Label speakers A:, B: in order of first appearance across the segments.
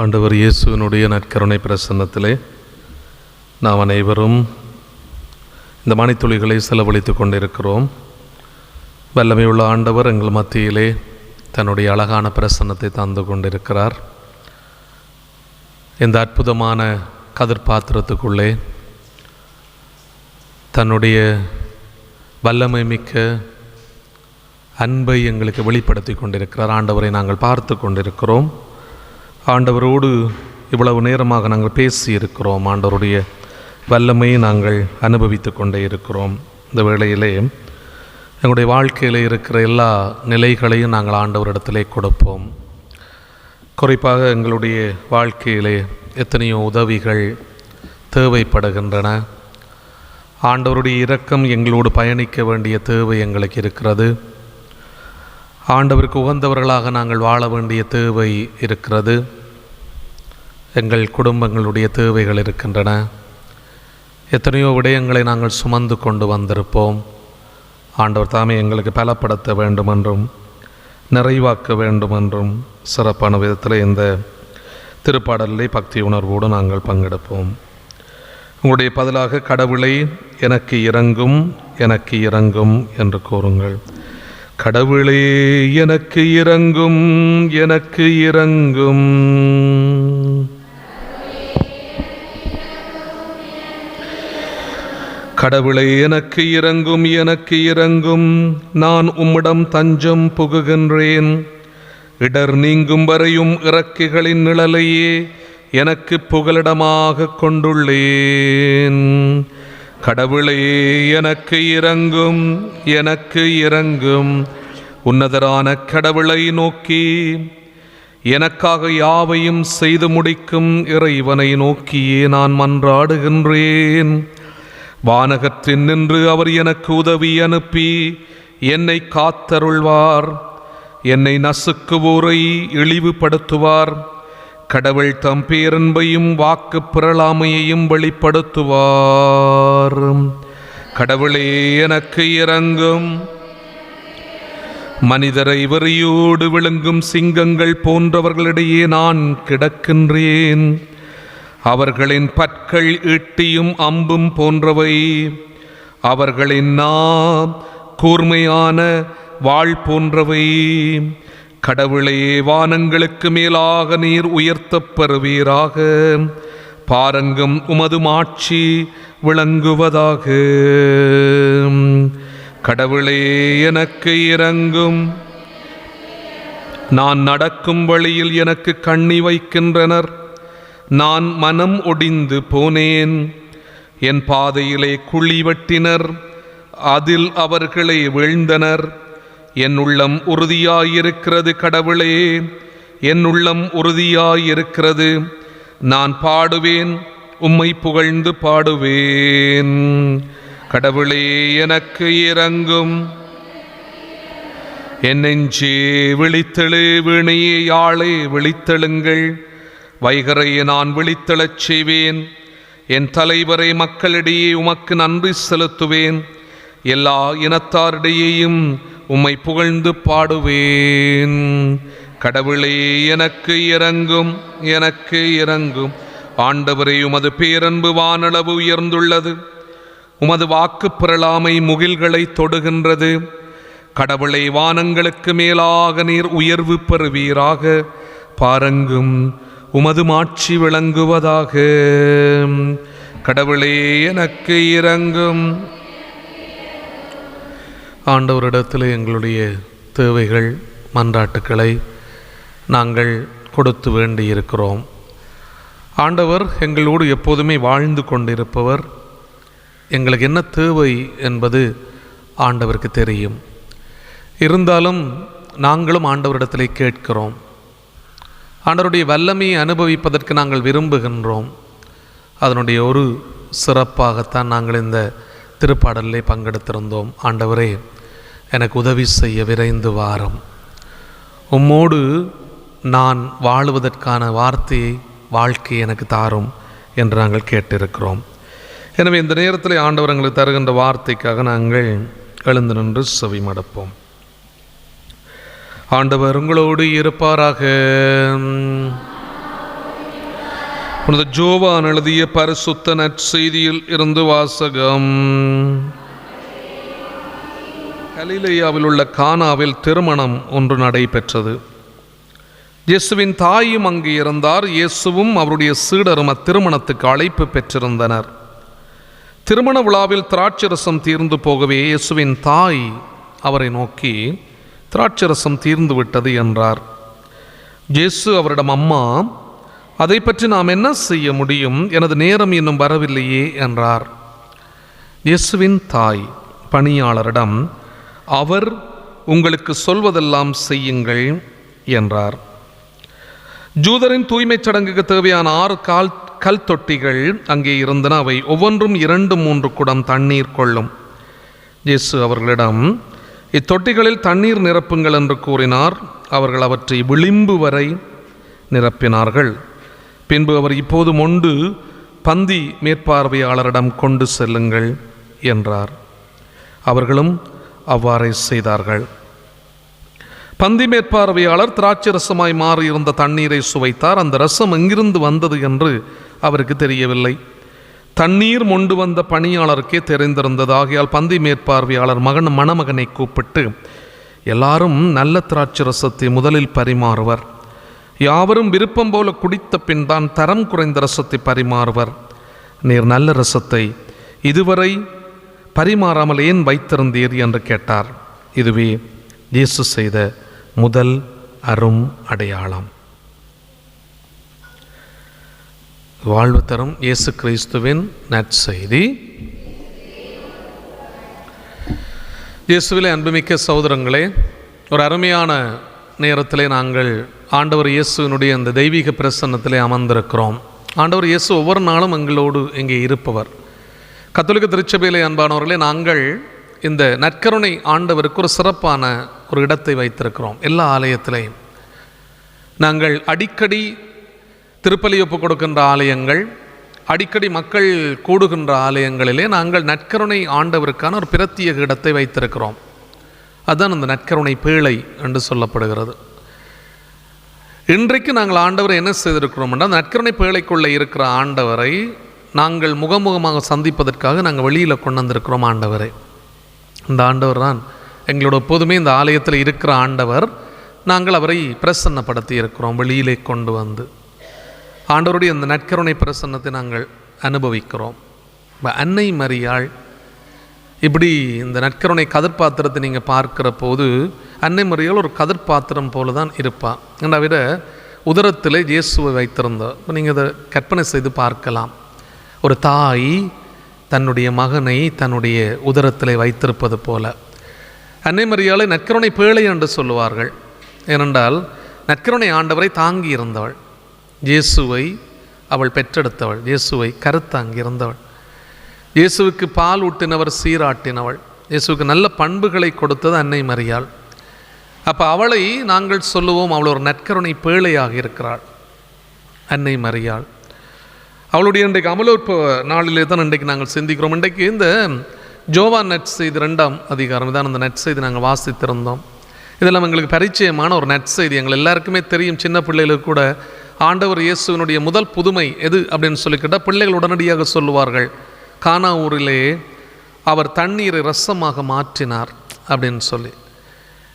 A: ஆண்டவர் இயேசுவினுடைய நற்கருணை பிரசன்னத்திலே நாம் அனைவரும் இந்த மணித்துளிகளை செலவழித்து கொண்டிருக்கிறோம். வல்லமையுள்ள ஆண்டவர் எங்கள் மத்தியிலே தன்னுடைய அழகான பிரசன்னத்தை தந்து கொண்டிருக்கிறார். இந்த அற்புதமான கதிர்பாத்திரத்துக்குள்ளே தன்னுடைய வல்லமை மிக்க அன்பை எங்களுக்கு வெளிப்படுத்தி கொண்டிருக்கிறார். ஆண்டவரை நாங்கள் பார்த்து கொண்டிருக்கிறோம். ஆண்டவரோடு இவ்வளவு நேரமாக நாங்கள் பேசியிருக்கிறோம். ஆண்டவருடைய வல்லமையை நாங்கள் அனுபவித்து கொண்டே இருக்கிறோம். இந்த வேளையிலே எங்களுடைய வாழ்க்கையில் இருக்கிற எல்லா நிலைகளையும் நாங்கள் ஆண்டவரிடத்திலே கொடுப்போம். குறிப்பாக எங்களுடைய வாழ்க்கையிலே எத்தனையோ உதவிகள் தேவைப்படுகின்றன. ஆண்டவருடைய இரக்கம் எங்களோடு பயணிக்க வேண்டிய தேவை எங்களுக்கு இருக்கிறது. ஆண்டவருக்கு உகந்தவர்களாக நாங்கள் வாழ வேண்டிய தேவை இருக்கிறது. எங்கள் குடும்பங்களுடைய தேவைகள் இருக்கின்றன. எத்தனையோ விடயங்களை நாங்கள் சுமந்து கொண்டு வந்திருப்போம். ஆண்டவர் தாமே எங்களுக்கு பலப்படுத்த வேண்டுமென்றும் நிறைவாக்க வேண்டுமென்றும் சிறப்பான விதத்தில் இந்த திருப்பாடலிலே பக்தி உணர்வோடு நாங்கள் பங்கெடுப்போம். உங்களுடைய பதிலாக கடவுளை எனக்கு இறங்கும், எனக்கு இறங்கும் என்று கூறுங்கள். கடவுளே எனக்கு இறங்கும், எனக்கு இறங்கும். கடவுளே எனக்கு இறங்கும், எனக்கு இறங்கும். நான் உம்மிடம் தஞ்சம் புகுகின்றேன். இடர் நீங்கும் வரையும் இறக்கைகளின் நிழலையே எனக்கு புகலிடமாக கொண்டுள்ளேன். கடவுளே எனக்கு இறங்கும், எனக்கு இறங்கும். உன்னதரான கடவுளை நோக்கி, எனக்காக யாவையும் செய்து முடிக்கும் இறைவனை நோக்கியே நான் மன்றாடுகின்றேன். வானகத்தின் நின்று அவர் எனக்கு உதவி அனுப்பி என்னை காத்தருள்வார். என்னை நசுக்குவோரை இழிவுபடுத்துவார். கடவுள் தம் பேரன்பையும் வாக்கு பிறழாமையையும் வெளிப்படுத்துவார். கடவுளே எனக்கு இறங்கும். மனிதரை வெறியோடு விழுங்கும் சிங்கங்கள் போன்றவர்களிடையே நான் கிடக்கின்றேன். அவர்களின் பற்கள் ஈட்டியும் அம்பும் போன்றவை. அவர்களின் கூர்மையான வாள் போன்றவை. கடவுளே வானங்களுக்கு மேலாக நீர் உயர்த்தப் பெறுவீராக. பாரங்கும் உமது மாட்சி விளங்குவதாக. கடவுளே எனக்கு இறங்கும். நான் நடக்கும் வழியில் எனக்கு கண்ணி வைக்கின்றனர். நான் மனம் ஒடிந்து போனேன். என் பாதையிலே குழி வெட்டினர், அதில் அவர்களை வீழ்ந்தனர். என் உள்ளம் உறுதியாயிருக்கிறது. கடவுளே, என் உள்ளம் உறுதியாயிருக்கிறது. நான் பாடுவேன், உம்மை புகழ்ந்து பாடுவேன். கடவுளே எனக்கு இறங்கும். என் நெஞ்சே விழித்தெழு, வீணையே யாழே விழித்தெழுங்கள். வைகரையை நான் விழித்தெழச் செய்வேன். என் தலைவரை மக்களிடையே உமக்கு நன்றி செலுத்துவேன். எல்லா இனத்தாரிடையேயும் உம்மை புகழ்ந்து பாடுவேன். கடவுளே எனக்கு இறங்கும், எனக்கு இறங்கும். ஆண்டவரே, உமது பேரன்பு வானளவு உயர்ந்துள்ளது. உமது வாக்கு பிறழாமை முகில்களை தொடுகின்றது. கடவுளை வானங்களுக்கு மேலாக நீர் உயர்வு பெறுவீராக. பாரங்கும் உமது மாட்சி விளங்குவதாக. கடவுளே எனக்கு இறங்கும். ஆண்டவரிடத்தில் எங்களுடைய தேவைகள், மன்றாட்டுக்களை நாங்கள் கொடுத்து வேண்டியிருக்கிறோம். ஆண்டவர் எங்களோடு எப்போதுமே வாழ்ந்து கொண்டிருப்பவர். எங்களுக்கு என்ன தேவை என்பது ஆண்டவருக்கு தெரியும். இருந்தாலும் நாங்களும் ஆண்டவரிடத்திலே கேட்கிறோம். ஆண்டவருடைய வல்லமையை அனுபவிப்பதற்கு நாங்கள் விரும்புகின்றோம். அதனுடைய ஒரு சிறப்பாகத்தான் நாங்கள் இந்த திருப்பாடலிலே பங்கெடுத்திருந்தோம். ஆண்டவரே, எனக்கு உதவி செய்ய விரைந்து வாரும். உம்மோடு நான் வாழுவதற்கான வாழ்க்கை எனக்கு தாரும் என்று நாங்கள் கேட்டிருக்கிறோம். எனவே இந்த நேரத்தில் ஆண்டவர் எங்களுக்கு தருகின்ற வார்த்தைக்காக நாங்கள் எழுந்து நின்று செவி மடுப்போம். ஆண்டவர் உங்களோடு இருப்பாராக. புனித ஜோவான் எழுதிய பரிசுத்த நற்செய்தியில் இருந்து வாசகம். கலிலேயாவில் உள்ள கானாவில் திருமணம் ஒன்று நடைபெற்றது. இயேசுவின் தாயும் அங்கு இருந்தார். இயேசுவும் அவருடைய சீடரும் அத்திருமணத்துக்கு அழைப்பு பெற்றிருந்தனர். திருமண விழாவில் திராட்சரசம் தீர்ந்து போகவே இயேசுவின் தாய் அவரை நோக்கி, திராட்சரசம் தீர்ந்து விட்டது என்றார். இயேசு அவரிடம், அம்மா, அதை பற்றி நாம் என்ன செய்ய முடியும்? எனது நேரம் இன்னும் வரவில்லையே என்றார். இயேசுவின் தாய் பணியாளரிடம், அவர் உங்களுக்கு சொல்வதெல்லாம் செய்யுங்கள் என்றார். ஜூதரின் தூய்மைச் சடங்குக்கு தேவையான 6 கல் தொட்டிகள் அங்கே இருந்தன. அவை ஒவ்வொன்றும் 2-3 குடம் தண்ணீர் கொள்ளும். இயேசு அவர்களிடம், இத்தொட்டிகளில் தண்ணீர் நிரப்புங்கள் என்று கூறினார். அவர்கள் அவற்றை விளிம்பு வரை நிரப்பினார்கள். பின்பு அவர், இப்போது மொண்டு பந்தி மேற்பார்வையாளரிடம் கொண்டு செல்லுங்கள் என்றார். அவர்களும் அவ்வாறே செய்தார்கள். பந்தி மேற்பார்வையாளர் திராட்சை ரசமாய் மாறியிருந்த தண்ணீரை சுவைத்தார். அந்த ரசம் எங்கிருந்து வந்தது என்று அவருக்கு தெரியவில்லை. தண்ணீர் மொண்டு வந்த பணியாளருக்கே தெரிந்திருந்தது. ஆகையால் பந்தி மேற்பார்வையாளர் மணமகனை கூப்பிட்டு, எல்லாரும் நல்ல திராட்சை ரசத்தை முதலில் பரிமாறுவர், யாவரும் விருப்பம் போல குடித்த பின் தான் தரம் குறைந்த ரசத்தை பரிமாறுவர். நீர் நல்ல ரசத்தை இதுவரை பரிமாறாமல் ஏன் வைத்திருந்தீர் என்று கேட்டார். இதுவே இயேசு செய்த முதல் அரும் அடையாளம். வாழ்வு தரும் இயேசு கிறிஸ்துவின் நற்செய்தி. இயேசுவிலே அன்புமிக்க சகோதரங்களே, ஒரு அருமையான நேரத்திலே நாங்கள் ஆண்டவர் இயேசுவினுடைய அந்த தெய்வீக பிரசன்னத்திலே அமர்ந்திருக்கிறோம். ஆண்டவர் இயேசு ஒவ்வொரு நாளும் எங்களோடு இங்கே இருப்பவர். கத்தோலிக்க திருச்சபையிலே அன்பானவர்களே, நாங்கள் இந்த நற்கருணை ஆண்டவருக்கு ஒரு சிறப்பான ஒரு இடத்தை வைத்திருக்கிறோம். எல்லா ஆலயத்திலையும் நாங்கள் அடிக்கடி திருப்பலி ஒப்பு கொடுக்கின்ற ஆலயங்கள், அடிக்கடி மக்கள் கூடுகின்ற ஆலயங்களிலே நாங்கள் நற்கருணை ஆண்டவருக்கான ஒரு பிரத்யேக இடத்தை வைத்திருக்கிறோம். அதுதான் அந்த நற்கருணை பேழை என்று சொல்லப்படுகிறது. இன்றைக்கு நாங்கள் ஆண்டவரை என்ன செய்திருக்கிறோம் என்றால், நற்கருணை பேழைக்குள்ளே இருக்கிற ஆண்டவரை நாங்கள் முகமுகமாக சந்திப்பதற்காக நாங்கள் வெளியில் கொண்டு வந்திருக்கிறோம் ஆண்டவரை. இந்த ஆண்டவர் தான் எங்களோட எப்போதுமே இந்த ஆலயத்தில் இருக்கிற ஆண்டவர். நாங்கள் அவரை பிரசன்னப்படுத்தி இருக்கிறோம். வெளியிலே கொண்டு வந்து ஆண்டவருடைய அந்த நற்கருணை பிரசன்னத்தை நாங்கள் அனுபவிக்கிறோம். அன்னை மரியாள் இப்படி இந்த நற்கருணை கதிர்பாத்திரத்தை நீங்கள் பார்க்கிற போது அன்னை மரியாள் ஒரு கதிர்பாத்திரம் போல தான் இருப்பாள். என்னை விட உதரத்தில் இயேசுவை வைத்திருந்தோம். இப்போ நீங்கள் அதை கற்பனை செய்து பார்க்கலாம். ஒரு தாய் தன்னுடைய மகனை தன்னுடைய உதரத்தில் வைத்திருப்பது போல அன்னை மரியாளை நற்கருணை பேழை என்று சொல்லுவார்கள். ஏனென்றால் நற்கருணை ஆண்டவரை தாங்கி இருந்தவள், இயேசுவை அவள் பெற்றெடுத்தவள், இயேசுவை கருத்தாங்கி இருந்தவள், இயேசுவுக்கு பால் ஊட்டினவர், சீராட்டினவள், இயேசுவுக்கு நல்ல பண்புகளை கொடுத்தது அன்னை மரியாள். அப்போ அவளை நாங்கள் சொல்லுவோம், அவள் ஒரு நற்கருணை பேழையாக இருக்கிறாள் அன்னை மரியாள். அவளுடைய இன்றைக்கு அமலோற்ப நாளிலே தான் இன்றைக்கு நாங்கள் சிந்திக்கிறோம். இன்றைக்கு இந்த ஜோவான் நற்செய்தி 2ஆம் அதிகாரம் தான் அந்த நற்செய்தி நாங்கள் வாசித்திருந்தோம். இதெல்லாம் எங்களுக்கு பரிச்சயமான ஒரு நற்செய்தி. எங்கள் எல்லாருக்குமே தெரியும். சின்ன பிள்ளைகளுக்கு கூட ஆண்டவர் இயேசுவினுடைய முதல் புதுமை எது அப்படின்னு சொல்லிக்கிட்டால் பிள்ளைகள் உடனடியாக சொல்லுவார்கள், கானா ஊரிலே அவர் தண்ணீரை ரசமாக மாற்றினார் அப்படின்னு சொல்லி.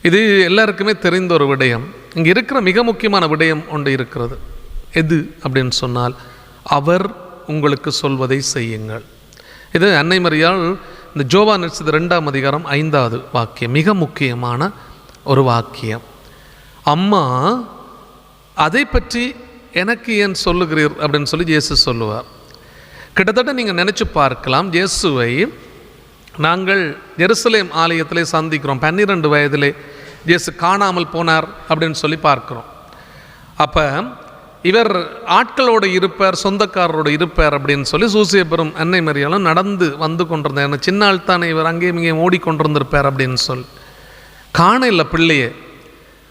A: இது எல்லாருக்குமே தெரிந்த ஒரு விடயம். இங்கே இருக்கிற மிக முக்கியமான விடயம் ஒன்று இருக்கிறது. எது அப்படின்னு சொன்னால், அவர் உங்களுக்கு சொல்வதை செய்யுங்கள். இது அன்னை மரியாள் இந்த ஜோவான் நற்செய்தி 2ஆம் அதிகாரம் 5வது வாக்கியம், மிக முக்கியமான ஒரு வாக்கியம். அம்மா, அதை பற்றி எனக்கு ஏன் சொல்லுகிறீர் அப்படின்னு சொல்லி இயேசு சொல்லுவார். கிட்டத்தட்ட நீங்கள் நினச்சி பார்க்கலாம், இயேசுவை நாங்கள் எருசலேம் ஆலயத்திலே சந்திக்கிறோம். 12 வயதிலே இயேசு காணாமல் போனார் அப்படின்னு சொல்லி பார்க்குறோம். அப்போ இவர் ஆட்களோடு இருப்பார், சொந்தக்காரரோடு இருப்பார் அப்படின்னு சொல்லி சூசேப்பரும் அன்னை மரியாளும் நடந்து வந்து கொண்டிருந்தார். சின்ன ஆள் தானே இவர், அங்கேயும் இங்கேயும் ஓடிக்கொண்டிருந்திருப்பார் அப்படின்னு சொல்லி காண இல்லை பிள்ளையே.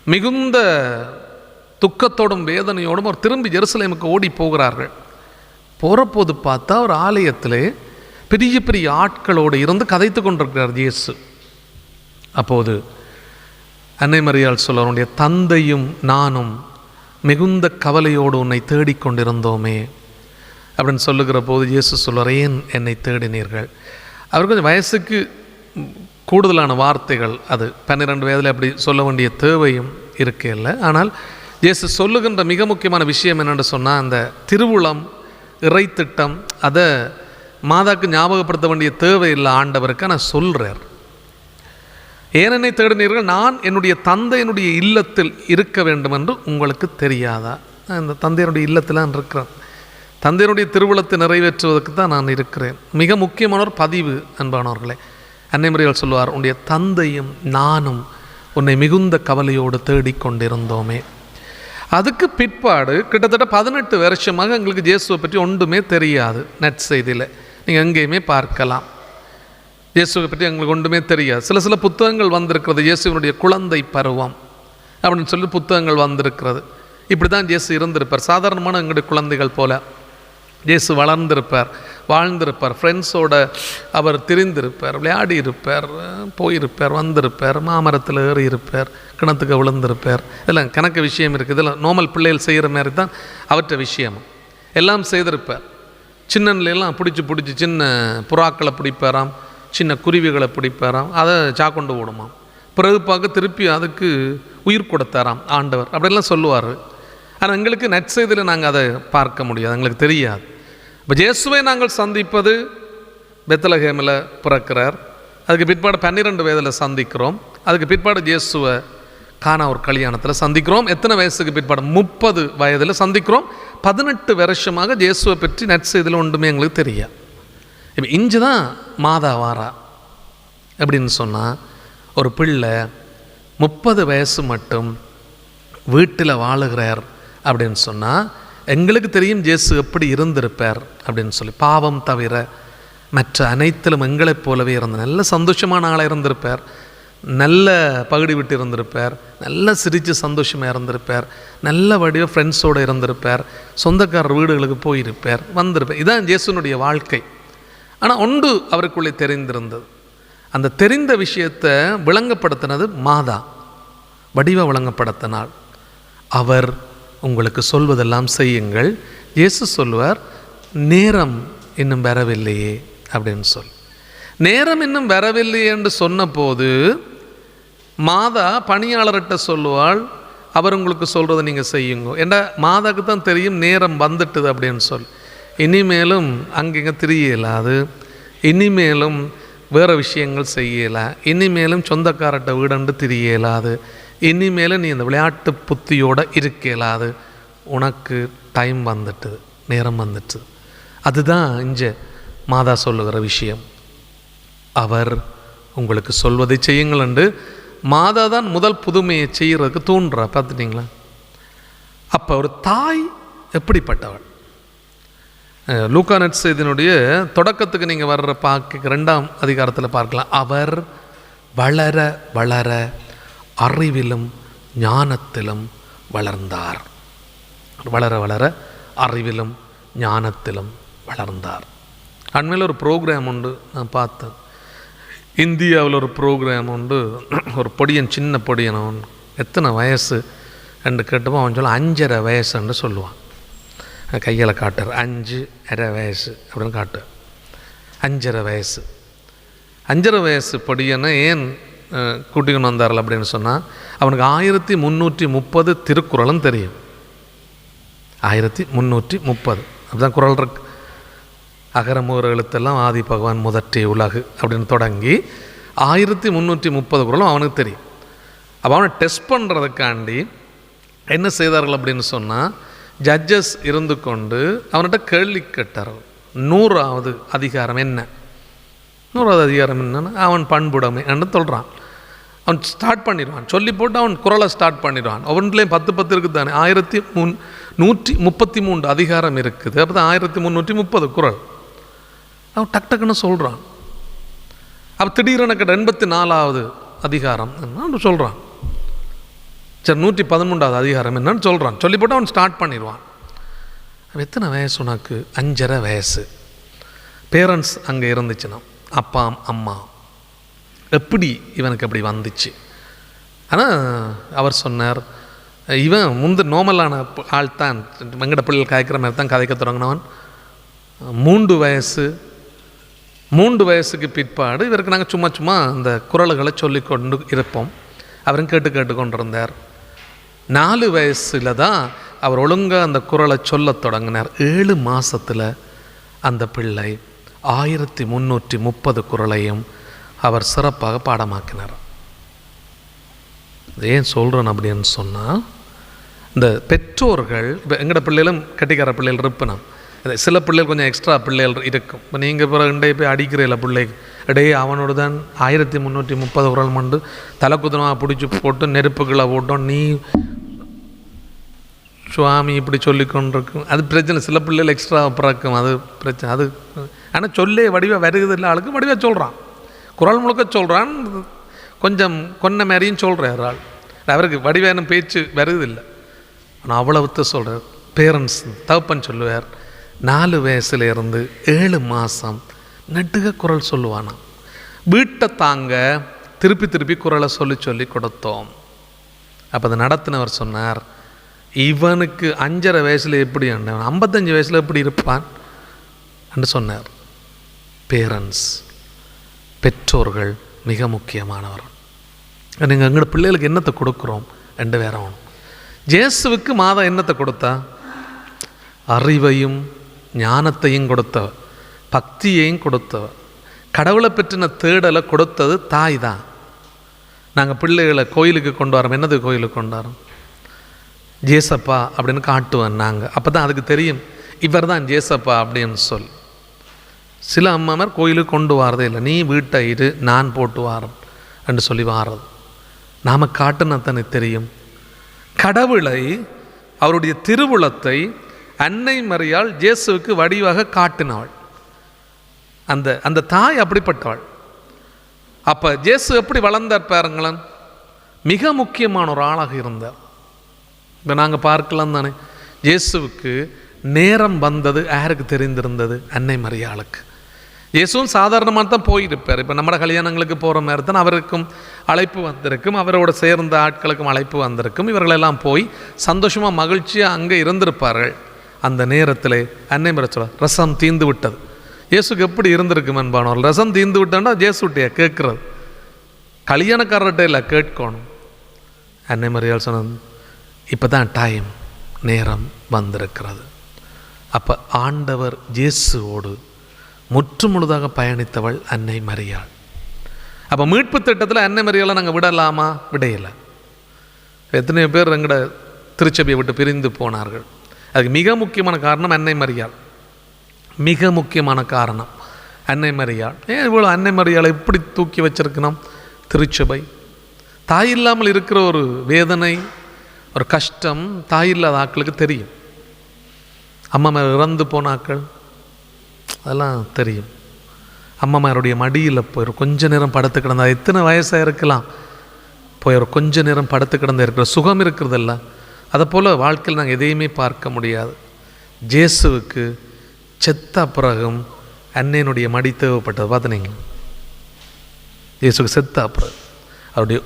A: மிகுந்த துக்கத்தோடும் வேதனையோடும் அவர் திரும்பி ஜெருசலேமுக்கு ஓடி போகிறார்கள். போகிறபோது பார்த்தா ஒரு ஆலயத்திலே பெரிய பெரிய ஆட்களோடு இருந்து கதைத்து கொண்டிருக்கிறார் இயேசு. அப்போது அன்னை மரியாள் சொல்ல, அவனுடைய தந்தையும் நானும் மிகுந்த கவலையோடு உன்னை தேடிக்கொண்டிருந்தோமே, அப்படின்னு சொல்லுகிற போது இயேசு சொல்லுவார், ஏன் என்னை தேடினீர்கள்? அவர் கொஞ்சம் வயசுக்கு கூடுதலான வார்த்தைகள், அது 12 வயதில் அப்படி சொல்ல வேண்டிய தேவையும் இருக்கே. ஆனால் இயேசு சொல்லுகின்ற மிக முக்கியமான விஷயம் என்னென்னு சொன்னால், அந்த திருவுளம் இறை திட்டம் அதை மாதாக்கு ஞாபகப்படுத்த வேண்டிய தேவை இல்லை ஆண்டவருக்கு. நான் சொல்கிறார், ஏன் என்னை தேடினீர்கள்? நான் என்னுடைய தந்தையினுடைய இல்லத்தில் இருக்க வேண்டும் என்று உங்களுக்கு தெரியாதா? இந்த தந்தையினுடைய இல்லத்தில் நான் இருக்கிறேன். தந்தையினுடைய திருவுளத்தை நிறைவேற்றுவதற்கு தான் நான் இருக்கிறேன். மிக முக்கியமான ஒரு பதிவு அன்பானவர்களே. அன்னை மரியாள் சொல்லுவார், உன்னுடைய தந்தையும் நானும் உன்னை மிகுந்த கவலையோடு தேடிக்கொண்டிருந்தோமே. அதுக்கு பிற்பாடு கிட்டத்தட்ட 18 வருஷமாக எங்களுக்கு இயேசுவை பற்றி ஒன்றுமே தெரியாது. நற்செய்தியில் நீங்கள் எங்கேயுமே பார்க்கலாம், இயேசுவை பற்றி எங்களுக்கு ஒன்றுமே தெரியாது. சில புத்தகங்கள் வந்திருக்கிறது, இயேசுவனுடைய குழந்தை பருவம் அப்படின்னு சொல்லி புத்தகங்கள் வந்திருக்கிறது. இப்படி தான் இயேசு இருந்திருப்பார். சாதாரணமான எங்களுடைய குழந்தைகள் போல இயேசு வளர்ந்திருப்பார், வாழ்ந்திருப்பார், ஃப்ரெண்ட்ஸோட அவர் திரிந்திருப்பார், விளையாடி இருப்பார், போயிருப்பார், வந்திருப்பார், மாமரத்தில் ஏறி இருப்பார், கிணத்துக்கு விழுந்திருப்பார். இதெல்லாம் கணக்கு விஷயம் இருக்குது. இதெல்லாம் நார்மல் பிள்ளைகள் செய்கிற மாதிரி தான் அவற்ற விஷயம் எல்லாம் செய்திருப்பார். சின்னலாம் பிடிச்சி சின்ன புறாக்களை பிடிப்பாராம், சின்ன குருவிகளை பிடிப்பாராம், அதை சாக்கொண்டு ஓடுமாம். பிறகு பார்க்க திருப்பி அதுக்கு உயிர் கொடுத்தாராம் ஆண்டவர், அப்படிலாம் சொல்லுவார். ஆனால் எங்களுக்கு நற்செய்தியில் நாங்கள் அதை பார்க்க முடியாது, எங்களுக்கு தெரியாது. இப்போ இயேசுவை நாங்கள் சந்திப்பது பெத்லகேமில் பிறக்கிறார். அதுக்கு பிற்பாடு 12 வயதில் சந்திக்கிறோம். அதுக்கு பிற்பாடு இயேசுவை கானா ஒரு கல்யாணத்தில் சந்திக்கிறோம். எத்தனை வயசுக்கு பிற்பாடு? 30 வயதில் சந்திக்கிறோம். 18 வருஷமாக இயேசுவை பற்றி நற்செய்தியில் ஒன்றுமே எங்களுக்கு தெரியாது. இப்போ இஞ்சு தான் மாதா வாரா அப்படின்னு சொன்னால், ஒரு பிள்ளை 30 வயசு மட்டும் வீட்டில் வாழுகிறார் அப்படின்னு சொன்னால் எங்களுக்கு தெரியும் இயேசு எப்படி இருந்திருப்பார் அப்படின்னு சொல்லி. பாவம் தவிர மற்ற அனைத்திலும் எங்களைப் போலவே இருந்த நல்ல சந்தோஷமான ஆளாக இருந்திருப்பார், நல்ல பகுடி விட்டு இருந்திருப்பார், நல்ல சிரித்து சந்தோஷமாக இருந்திருப்பார், நல்ல வடிவ ஃப்ரெண்ட்ஸோடு இருந்திருப்பார், சொந்தக்காரர் வீடுகளுக்கு போயிருப்பார், வந்திருப்பார். இதுதான் இயேசுனுடைய வாழ்க்கை. ஆனால் ஒன்று அவருக்குள்ளே தெரிந்திருந்தது. அந்த தெரிந்த விஷயத்தை விளங்கப்படுத்தினது மாதா, வடிவ விளங்கப்படுத்தினாள். அவர் உங்களுக்கு சொல்வதெல்லாம் செய்யுங்கள். இயேசு சொல்வார், நேரம் இன்னும் வரவில்லையே அப்படின்னு சொல்லி. நேரம் இன்னும் வரவில்லையே என்று சொன்ன போது மாதா பணியாளர்கிட்ட சொல்லுவாள், அவர் உங்களுக்கு சொல்கிறத நீங்கள் செய்யுங்க. ஏன்னா மாதாவுக்கு தான் தெரியும் நேரம் வந்துட்டுது அப்படின்னு சொல்லி. இனிமேலும் அங்கங்கே திரியலாது, இனிமேலும் வேறு விஷயங்கள் செய்யலை, இனிமேலும் சொந்தக்காரட்ட வீடண்டு திரியலாது, இனிமேலும் நீ இந்த விளையாட்டு புத்தியோடு இருக்கலாது, உனக்கு டைம் வந்துட்டு, நேரம் வந்துட்டு. அதுதான் இங்கே மாதா சொல்லுகிற விஷயம். அவர் உங்களுக்கு சொல்வதை செய்யுங்கள் என்று மாதா தான் முதல் புதுமையை செய்கிறதுக்கு தூண்டுறா. பார்த்துட்டிங்களா? அப்போ ஒரு தாய் எப்படிப்பட்டவள்? லூக்கா நற்செய்தியினுடைய தொடக்கத்துக்கு நீங்கள் வர்ற பார்க்க 2ஆம் அதிகாரத்தில் பார்க்கலாம். அவர் வளர வளர அறிவிலும் ஞானத்திலும் வளர்ந்தார். வளர வளர அறிவிலும் ஞானத்திலும் வளர்ந்தார். அண்மையில் ஒரு ப்ரோக்ராம் உண்டு, நான் பார்த்தேன். இந்தியாவில் ஒரு ப்ரோக்ராம் உண்டு. ஒரு பொடியன், சின்ன பொடியன், அவன் எத்தனை வயசு என்று கேட்டப்போ அவன் சொல்ல 5.5 வயசுன்னு சொல்லுவான். கையில் காட்டுற 5.5 வயசு அப்படின்னு காட்டு. 5.5 வயசு 5.5 வயசு பொடியனை ஏன் கூட்டிக்கணும் வந்தார்கள் அப்படின்னு சொன்னால், அவனுக்கு 1330 திருக்குறளும் தெரியும். 1330 அப்படிதான் குறள் இருக்கு. அகரமூர் எழுத்தெல்லாம் ஆதி பகவான் முதற்றே உலகு அப்படின்னு தொடங்கி 1330 குறளும் அவனுக்கு தெரியும். அப்போ அவனை டெஸ்ட் பண்ணுறதுக்காண்டி என்ன செய்தார்கள் அப்படின்னு சொன்னால், ஜட்ஜஸ் இருந்து கொண்டு அவன்கிட்ட கேள்வி கேட்டார்கள். 100வது அதிகாரம் என்ன? 100வது அதிகாரம் என்னன்னா, அவன் பண்புடைமை என்று சொல்கிறான். அவன் ஸ்டார்ட் பண்ணிடுவான், சொல்லி போட்டு அவன் குறளை ஸ்டார்ட் பண்ணிடுவான். ஒவ்வொன்றுலேயும் 10 இருக்குது தானே, 1333 அதிகாரம் இருக்குது. அப்போ தான் 1330 குறள். அவன் டக்குன்னு சொல்கிறான். அப்போ திடீரென கேட்ட 84வது அதிகாரம் என்னன்னு சொல்கிறான். சரி, 113வது அதிகாரம் என்னன்னு சொல்கிறான். சொல்லி போட்டு அவன் ஸ்டார்ட் பண்ணிடுவான். எத்தனை வயசு உனக்கு? 5.5 வயசு. பேரண்ட்ஸ் அங்கே இருந்துச்சுன்னா, அப்பா அம்மா, எப்படி இவனுக்கு அப்படி வந்துச்சு? ஆனால் அவர் சொன்னார், இவன் நார்மலான ஆள் தான், வெங்கட பிள்ளைகள் காய்க்கிற மாதிரி தான் கதைக்க தொடங்கினவன். மூன்று வயசுக்கு பிற்பாடு இவருக்கு நாங்கள் சும்மா இந்த குறள்களை சொல்லி கொண்டு இருப்போம். அவரும் கேட்டு கொண்டிருந்தார். 4 வயசில் தான் அவர் ஒழுங்காக அந்த குறளை சொல்ல தொடங்கினார். 7 மாதத்தில் அந்த பிள்ளை 1330 குறளையும் அவர் சிறப்பாக பாடமாக்கினார். ஏன் சொல்கிறேன் அப்படின்னு சொன்னால், இந்த பெற்றோர்கள் இப்போ எங்களோட பிள்ளைகளும் கட்டிக்கார பிள்ளைகள் இருப்பினோம். சில பிள்ளைகள் கொஞ்சம் எக்ஸ்ட்ரா பிள்ளைகள் இருக்கும். இப்போ நீங்கள் பிறகு போய் அடிக்கிறீங்கள பிள்ளைக்கு இடையே அவனோடு தான் 1330 குறள் மண்டு தலைக்குதனமாக பிடிச்சி போட்டு நெருப்புகளை போட்டோம் நீ சுவாமி இப்படி சொல்லி கொண்டிருக்கும். அது பிரச்சனை. சில பிள்ளைகள் எக்ஸ்ட்ரா பிறக்கும், அது பிரச்சனை. அது ஆனால் சொல்லே வடிவாக வருகிறது இல்லை, ஆளுக்கு வடிவாக சொல்கிறான், குறள் முழுக்க சொல்கிறான், கொஞ்சம் கொன்ன மாதிரியும் சொல்கிறார் ஆள். அவருக்கு வடிவான பேச்சு வருதில்லை. ஆனால் அவ்வளவுத்த சொல்கிறார். பேரண்ட்ஸ் தகப்பன் சொல்லுவார், 4 வயசுலேருந்து 7 மாதம் நெட்டுக குறள் சொல்லுவானா. வீட்டை தாங்க திருப்பி குறளை சொல்லி கொடுத்தோம். அப்போ அதை நடத்தினவர் சொன்னார், இவனுக்கு 5.5 வயசில் எப்படி 55 வயசில் எப்படி இருப்பான் என்று சொன்னார். பேரண்ட்ஸ், பெற்றோர்கள் மிக முக்கியமானவர். நீங்கள் எங்களோட பிள்ளைகளுக்கு என்னத்தை கொடுக்குறோம் ரெண்டு வேறவன். ஜேசுவுக்கு மாதா என்னத்தை கொடுத்தா? அறிவையும் ஞானத்தையும் கொடுத்தவ, பக்தியையும் கொடுத்தவ, கடவுளை பற்றின தேடலை கொடுத்தது தாய் தான். நாங்கள் பிள்ளைகளை கோயிலுக்கு கொண்டு வரோம். என்னது கோயிலுக்கு கொண்டு வரோம்? ஜேசப்பா அப்படின்னு காட்டுவேன் நாங்கள். அப்போ தான் அதுக்கு தெரியும் இவர் தான் ஜேசப்பா அப்படின்னு சொல்லி. சில அம்மாமார் கோயிலுக்கு கொண்டு வாரதே இல்லை. நீ வீட்டை இரு, நான் போட்டு வாரம் என்று சொல்லி வாரது. நாம் காட்டுனா தானே தெரியும். கடவுளை, அவருடைய திருவுளத்தை அன்னை மரியாள் ஜேசுவுக்கு வடிவாக காட்டினாள். அந்த தாய் அப்படிப்பட்டவள். அப்போ ஜேசு எப்படி வளர்ந்தார் பாருங்களேன். மிக முக்கியமான ஒரு ஆளாக இருந்தார். இப்போ நாங்கள் பார்க்கலாம் தானே, இயேசுவுக்கு நேரம் வந்தது யாருக்கு தெரிந்திருந்தது? அன்னை மரியாளுக்கு. இயேசுவும் சாதாரணமாக தான் போயிருப்பார். இப்போ நம்ம கல்யாணங்களுக்கு போகிற மாதிரி தான் அவருக்கும் அழைப்பு வந்திருக்கும், அவரோட சேர்ந்த ஆட்களுக்கும் அழைப்பு வந்திருக்கும். இவர்களெல்லாம் போய் சந்தோஷமாக மகிழ்ச்சியாக அங்கே இருந்திருப்பார்கள். அந்த நேரத்தில் அன்னை மரியாள் சொல்ல, ரசம் தீர்ந்து விட்டது. இயேசுக்கு எப்படி இருந்திருக்கும் என்பானோர்? ரசம் தீர்ந்து விட்டான்னா ஜேசுட்டையா கேட்குறது, கல்யாணக்காரர்கிட்ட இல்லை கேட்கணும். அன்னை மரியாள் சொன்னது, இப்போ தான் டைம், நேரம் வந்திருக்கிறது. அப்போ ஆண்டவர் இயேசுவோடு முற்றுமுழுதாக பயணித்தவள் அன்னை மரியாள். அப்போ மீட்பு திட்டத்தில் அன்னை மரியாளை நாங்கள் விடலாமா? விடையில்லை. எத்தனையோ பேர் எங்கட திருச்சபையை விட்டு பிரிந்து போனார்கள். அதுக்கு மிக முக்கியமான காரணம் அன்னை மரியாள். மிக முக்கியமான காரணம் அன்னை மரியாள். ஏன் இவ்வளோ அன்னை மரியாளை இப்படி தூக்கி வச்சிருக்கணும்? திருச்சபை தாய் இல்லாமல் இருக்கிற ஒரு வேதனை, ஒரு கஷ்டம் தாய் இல்லாத ஆட்களுக்கு தெரியும். அம்மா இறந்து போன ஆட்கள் அதெல்லாம் தெரியும். அம்மாமாருடைய மடியில் போய் ஒரு கொஞ்ச நேரம் படுத்து கிடந்தா, எத்தனை வயசாக இருக்கலாம், போய் ஒரு கொஞ்ச நேரம் படுத்து கிடந்த இருக்கிற சுகம் இருக்கிறதில்ல. அதை போல் வாழ்க்கையில் நாங்கள் எதையுமே பார்க்க முடியாது. ஜேசுவுக்கு செத்த பிறகும் அன்னையினுடைய மடி தேவைப்பட்டது. பார்த்தீங்களா? ஜேசுக்கு செத்த பிறகு அவருடைய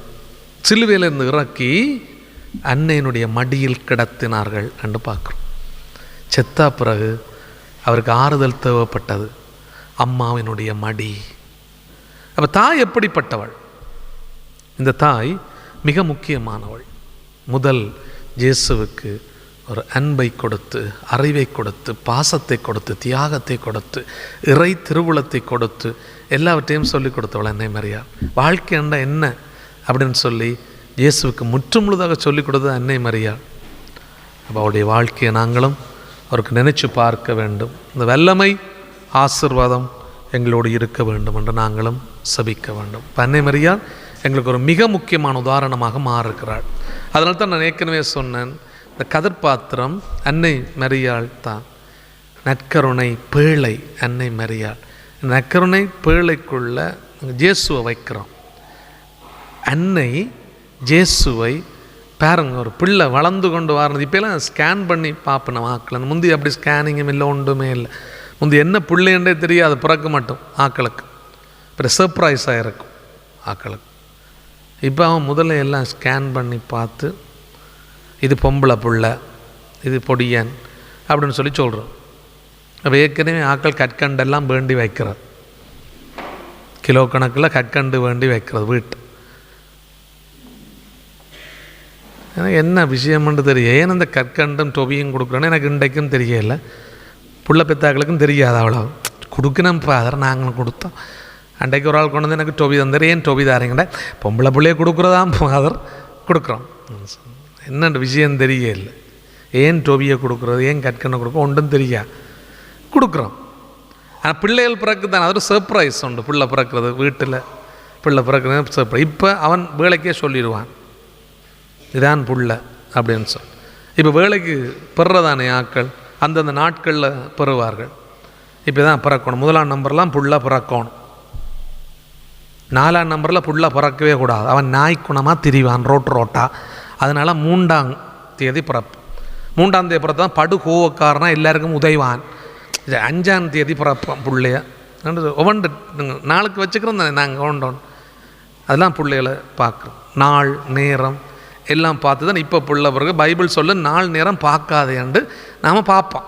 A: சிலுவையிலிருந்து இறக்கி அன்னையினுடைய மடியில் கிடத்தினார்கள் என்று பார்க்குறோம். செத்தா பிறகு அவருக்கு ஆறுதல் தேவைப்பட்டது, அம்மாவினுடைய மடி. அப்போ தாய் எப்படிப்பட்டவள்? இந்த தாய் மிக முக்கியமானவள். முதல் இயேசுவுக்கு ஒரு அன்பை கொடுத்து, அறிவை கொடுத்து, பாசத்தை கொடுத்து, தியாகத்தை கொடுத்து, இறை திருவுளத்தை கொடுத்து, எல்லாவற்றையும் சொல்லிக் கொடுத்தவள் அன்னை மரியாள். வாழ்க்கை என்ற என்ன அப்படின்னு சொல்லி இயேசுவுக்கு முற்றுமுழுதாக சொல்லிக் கொடுத்தது அன்னை மரியாள். அப்போ அவருடைய வாழ்க்கையை நாங்களும் அவருக்கு நினைச்சு பார்க்க வேண்டும். இந்த வல்லமை, ஆசீர்வாதம் எங்களோடு இருக்க வேண்டும் என்று நாங்களும் சபிக்க வேண்டும். இப்போ அன்னை மரியாள் எங்களுக்கு ஒரு மிக முக்கியமான உதாரணமாக மாறுகிறாள். அதனால தான் நான் ஏற்கனவே சொன்னேன், இந்த கதிர்பாத்திரம் அன்னை மரியாள் தான். நற்கருணை பேழை அன்னை மரியாள். நற்கருணை பேழைக்குள்ள ஜேசுவை வைக்கிறோம். அன்னை ஜேசுவை பாருங்க, ஒரு பிள்ளை வளர்ந்து கொண்டு வரது. இப்போலாம் ஸ்கேன் பண்ணி பார்ப்பேன் ஆக்களை. முந்தி அப்படி ஸ்கேனிங்கும் இல்லை, ஒன்றுமே இல்லை. முந்தி என்ன பிள்ளைன்றே தெரியாது, பிறக்க மாட்டோம் ஆக்களுக்கு. இப்போ சர்ப்ரைஸாக இருக்கும் ஆக்களுக்கு. இப்போ அவன் முதல்ல எல்லாம் ஸ்கேன் பண்ணி பார்த்து, இது பொம்பளை பிள்ளை, இது பொடியன் அப்படின்னு சொல்லி சொல்கிறோம். ஏற்கனவே ஆக்கள் கற்கண்டெல்லாம் வேண்டி வைக்கிறது, கிலோ கணக்கில் கற்கண்டு வேண்டி வைக்கிறது வீட்டு. எனக்கு என்ன விஷயம்னு தெரியும். ஏன் அந்த கற்கண்டும் டொபியும் கொடுக்குறேன்னு எனக்கு இன்றைக்கும் தெரியல, புள்ள பெத்தாக்களுக்கும் தெரியாது. அவ்வளோ கொடுக்கணும் ஃபாதர், நாங்களும் கொடுத்தோம். அன்றைக்கு ஒரு ஆள் கொண்டு வந்து எனக்கு டொபி தந்தார். ஏன் டொபி தாரீங்கடா? பொம்பளை பிள்ளைய கொடுக்குறதாம் ஃபாதர், கொடுக்குறோம். என்னென்ன விஷயம் தெரியல. ஏன் டொபியை கொடுக்குறது, ஏன் கற்கண்ணை கொடுக்குறோம் ஒன்றும் தெரியா, கொடுக்குறோம். ஆனால் பிள்ளைகள் பிறகு தான் அது ஒரு சர்ப்ரைஸ் உண்டு. பிள்ளை பிறக்கிறது, வீட்டில் பிள்ளை பிறக்கிறது சர்ப்ரைஸ். இப்போ அவன் வேலைக்கே சொல்லிடுவான் இதான் புள்ள அப்படின்னு சொல்லி. இப்போ வேலைக்கு பெறுறதானே ஆக்கள் அந்தந்த நாட்களில் பெறுவார்கள். இப்போ தான் பிறக்கணும். 1ஆம் நம்பர்லாம் புள்ள பிறக்கணும். 4ஆம் நம்பரில் புள்ள பிறக்கவே கூடாது. அவன் நாய்க்குணமாக திரிவான் ரோட்டா. அதனால் 3ஆம் தேதி பிறப்பு. 3ஆம் தேதி பிறப்பு தான் படு கோவக்காரனா எல்லாருக்கும் உதைவான். 5ஆம் தேதி பிறப்பான் பிள்ளைய. ஒவ்வொன்று நாளுக்கு வச்சுக்கிறோம் தானே நாங்கள் ஒன்றோன். அதெல்லாம் பிள்ளைகளை பார்க்குறோம். நாள் நேரம் எல்லாம் பார்த்து தான் இப்போ பிள்ளை பிறகு பைபிள் சொல்ல நாள் நேரம் பார்க்காதேண்டு நாம் பார்ப்போம்.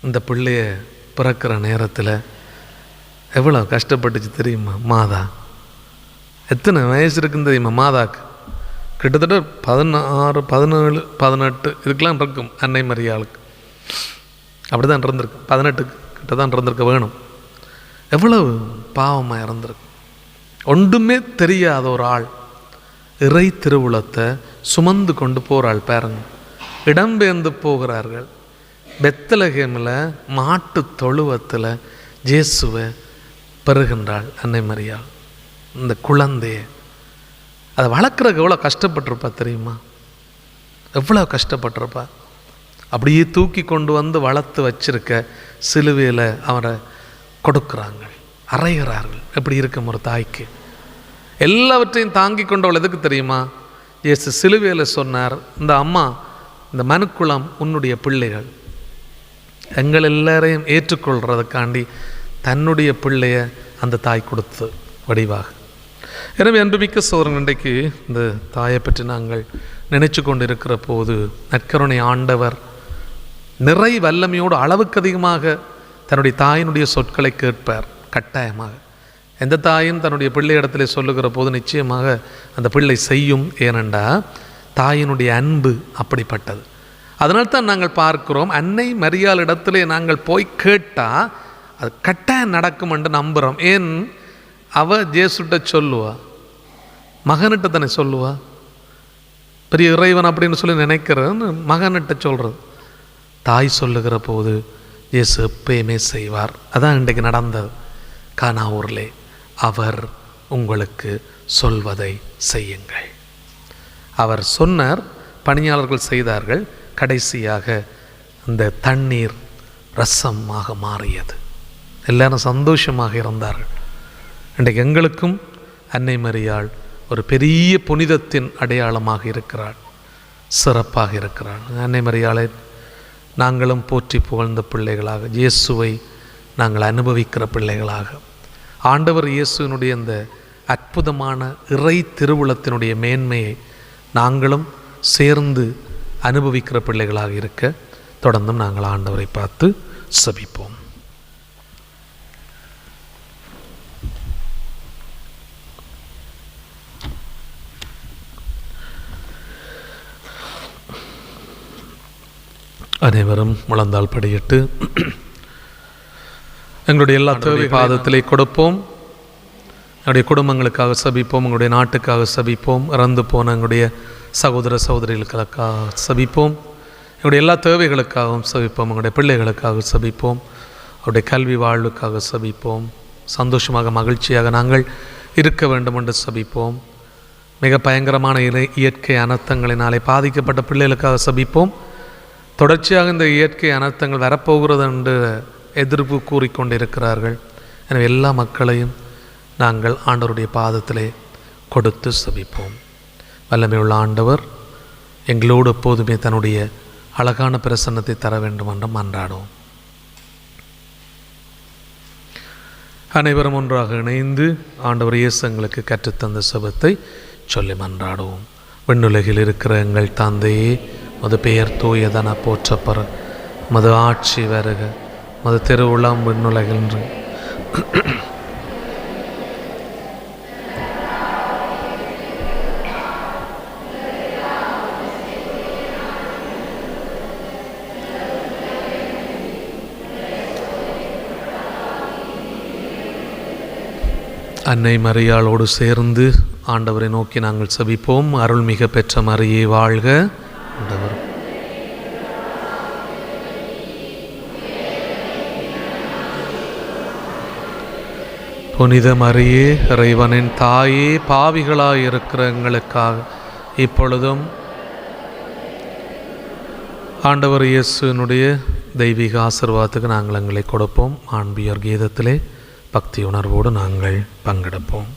A: இந்த பிள்ளைய பிறக்கிற நேரத்தில் எவ்வளோ கஷ்டப்பட்டுச்சு தெரியுமா மாதா? எத்தனை வயசு இருக்குன்னு தெரியுமா மாதாக்கு? கிட்டத்தட்ட 16, 17, 18 இதுக்கெலாம் இருக்கும் அன்னை மரியாளுக்கு. அப்படி தான் இருந்திருக்கு. 18 கிட்ட தான் இருந்திருக்க வேணும். எவ்வளவு பாவமாக இறந்திருக்கு. ஒன்றுமே தெரியாத ஒரு ஆள் இறை திருவுளத்தை சுமந்து கொண்டு போகிறாள். பாருங்க, இடம்பெயர்ந்து போகிறார்கள். பெத்லகேமில் மாட்டு தொழுவத்தில் இயேசுவை பெறுகின்றாள் அன்னை மரியாள். இந்த குழந்தைய அதை வளர்க்குறதுக்கு எவ்வளோ கஷ்டப்பட்டிருப்பா தெரியுமா? எவ்வளோ கஷ்டப்பட்டிருப்பா. அப்படியே தூக்கி கொண்டு வந்து வளர்த்து வச்சிருக்க சிலுவையில் அவரை கொடுக்குறாங்க, அறைகிறார்கள். எப்படி இருக்கும் ஒரு தாய்க்கு? எல்லாவற்றையும் தாங்கி கொண்டவள் எதுக்கு தெரியுமா? இயேசு சிலுவையில் சொன்னார், இந்த அம்மா, இந்த மனுக்குளம் உன்னுடைய பிள்ளைகள், எங்கள் எல்லாரையும் ஏற்றுக்கொள்கிறதுக்காண்டி தன்னுடைய பிள்ளைய அந்த தாய் கொடுத்து வடிவாக. எனவே அன்புமிக்க சோதரன், இன்றைக்கு இந்த தாயை பற்றி நாங்கள் நினைச்சு கொண்டு இருக்கிற போது நற்கருணை ஆண்டவர் நிறை வல்லமையோடு அளவுக்கு அதிகமாக தன்னுடைய தாயினுடைய சொற்களை கேட்பார். கட்டாயமாக எந்த தாயும் தன்னுடைய பிள்ளை இடத்துல சொல்லுகிற போது நிச்சயமாக அந்த பிள்ளை செய்யும். ஏனென்றா தாயினுடைய அன்பு அப்படிப்பட்டது. அதனால்தான் நாங்கள் பார்க்கிறோம், அன்னை மரியாள் இடத்துல நாங்கள் போய் கேட்டால் அது கட்டாயம் நடக்கும் என்று நம்புகிறோம். ஏன்? அவள் ஜேசுட்ட சொல்லுவா, மகனிட்ட தானே சொல்லுவா. பெரிய இறைவன் அப்படின்னு சொல்லி நினைக்கிறேன்னு மகனிட்ட சொல்கிறது. தாய் சொல்லுகிற போது இயேசு எப்பயுமே செய்வார். அதான் இன்றைக்கு நடந்தது கானா ஊரிலே. அவர் உங்களுக்கு சொல்வதை செய்யுங்கள். அவர் சொன்னார், பணியாளர்கள் செய்தார்கள். கடைசியாக அந்த தண்ணீர் ரசமாக மாறியது. எல்லாரும் சந்தோஷமாக இருந்தார்கள். இன்றைக்கு எங்களுக்கும் அன்னை மரியாள் ஒரு பெரிய புனிதத்தின் அடையாளமாக இருக்கிறாள், சிறப்பாக இருக்கிறாள். அன்னை மரியாளை நாங்களும் போற்றி புகழ்ந்த பிள்ளைகளாக, இயேசுவை நாங்கள் அனுபவிக்கிற பிள்ளைகளாக, ஆண்டவர் இயேசுவினுடைய இந்த அற்புதமான இறை திருவுளத்தினுடைய மேன்மையை நாங்களும் சேர்ந்து அனுபவிக்கிற பிள்ளைகளாக இருக்க தொடர்ந்தும் நாங்கள் ஆண்டவரை பார்த்து செபிப்போம். அனைவரும் முழந்தால் படியிட்டு எங்களுடைய எல்லா தேவை பாதத்திலே கொடுப்போம். எங்களுடைய குடும்பங்களுக்காக சபிப்போம், எங்களுடைய நாட்டுக்காக சபிப்போம், இறந்து போன எங்களுடைய சகோதர சகோதரிகளுக்காக சபிப்போம், எங்களுடைய எல்லா தேவைகளுக்காகவும் சபிப்போம், எங்களுடைய பிள்ளைகளுக்காக சபிப்போம், அவருடைய கல்வி வாழ்வுக்காக சபிப்போம், சந்தோஷமாக மகிழ்ச்சியாக நாங்கள் இருக்க வேண்டும் என்று சபிப்போம். மிக பயங்கரமான இயற்கை அனர்த்தங்களினாலே பாதிக்கப்பட்ட பிள்ளைகளுக்காக சபிப்போம். தொடர்ச்சியாக இந்த இயற்கை அனர்த்தங்கள் வரப்போகிறது என்று எதிர்ப்பு கூறிக்கொண்டிருக்கிறார்கள். எனவே எல்லா மக்களையும் நாங்கள் ஆண்டவருடைய பாதத்திலே கொடுத்து சபிப்போம். வல்லமையுள்ள ஆண்டவர் எங்களோடு எப்போதுமே தன்னுடைய அழகான பிரசன்னத்தை தர வேண்டும் என்று மன்றாடுவோம். அனைவரும் ஒன்றாக இணைந்து ஆண்டவர் இயேசு எங்களுக்கு கற்றுத்தந்த சபத்தை சொல்லி மன்றாடுவோம். விண்ணுலகில் இருக்கிற எங்கள் தந்தையே, உமது பெயர் தூயதென போற்றப்பெற, மது ஆட்சி வருக, மது திருவுளம் விண்ணுலகின்று. அன்னை மரியாளோடு சேர்ந்து ஆண்டவரை நோக்கி நாங்கள் செபிப்போம். அருள்மிக பெற்ற மரியே வாழ்க. ஆண்டவர் புனித மரியே, இறைவனின் தாயே, பாவிகளாயிருக்கிற எங்களுக்காக இப்பொழுதும் ஆண்டவர் இயேசுனுடைய தெய்வீக ஆசீர்வாதத்துக்கு நாங்கள் எங்களை கொடுப்போம். ஆண்பியர் கீதத்திலே பக்தி உணர்வோடு நாங்கள் பங்கெடுப்போம்.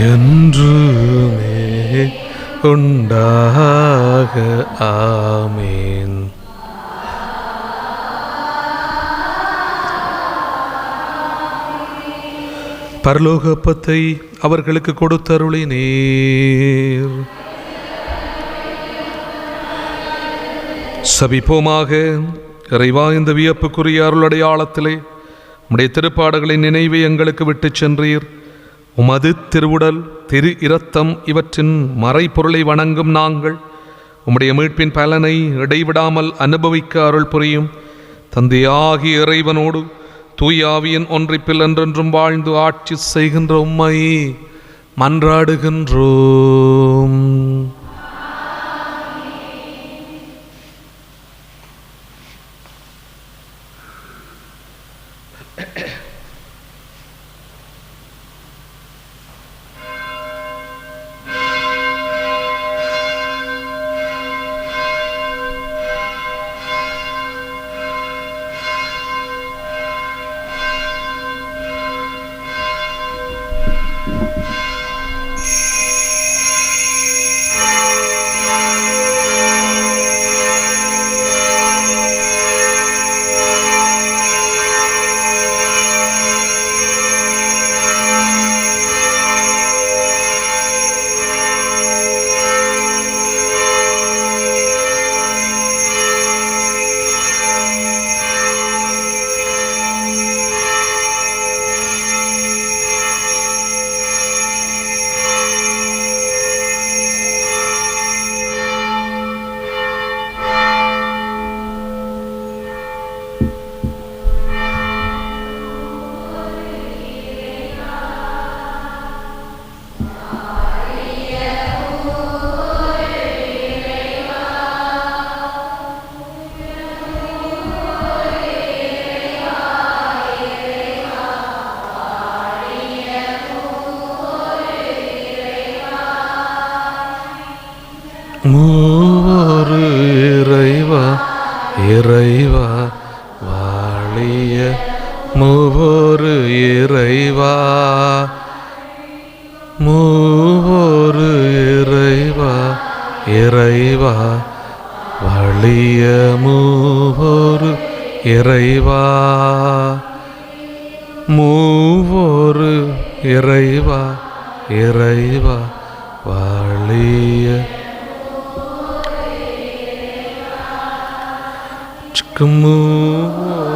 A: என்றுமே உண்டாக. ஆமீன். பரலோக அப்பத்தை அவர்களுக்கு கொடுத்தருளினீர். சபிப்போமாக. இறைவா, இந்த வியப்புக்குரிய அருளடையாளத்திலே உம்முடைய திருப்பாடுகளின் நினைவை எங்களுக்கு விட்டு சென்றீர். உமது திருவுடல், திரு இரத்தம் இவற்றின் மறைப்பொருளை வணங்கும் நாங்கள் உம்முடைய மீட்பின் பலனை இடைவிடாமல் அனுபவிக்க அருள் புரியும். தந்தையாகிய இறைவனோடு தூயாவியின் ஒன்றிப்பில் என்றென்றும் வாழ்ந்து ஆட்சி செய்கின்ற உம்மை மன்றாடுகின்றோம். மூவொரு இறைவா இறைவா வாழிய மூவொரு இறைவா மூவொரு இறைவா இறைவா வாழிய மூவொரு இறைவா மூவொரு இறைவா இறைவா வாழிய மூவொரு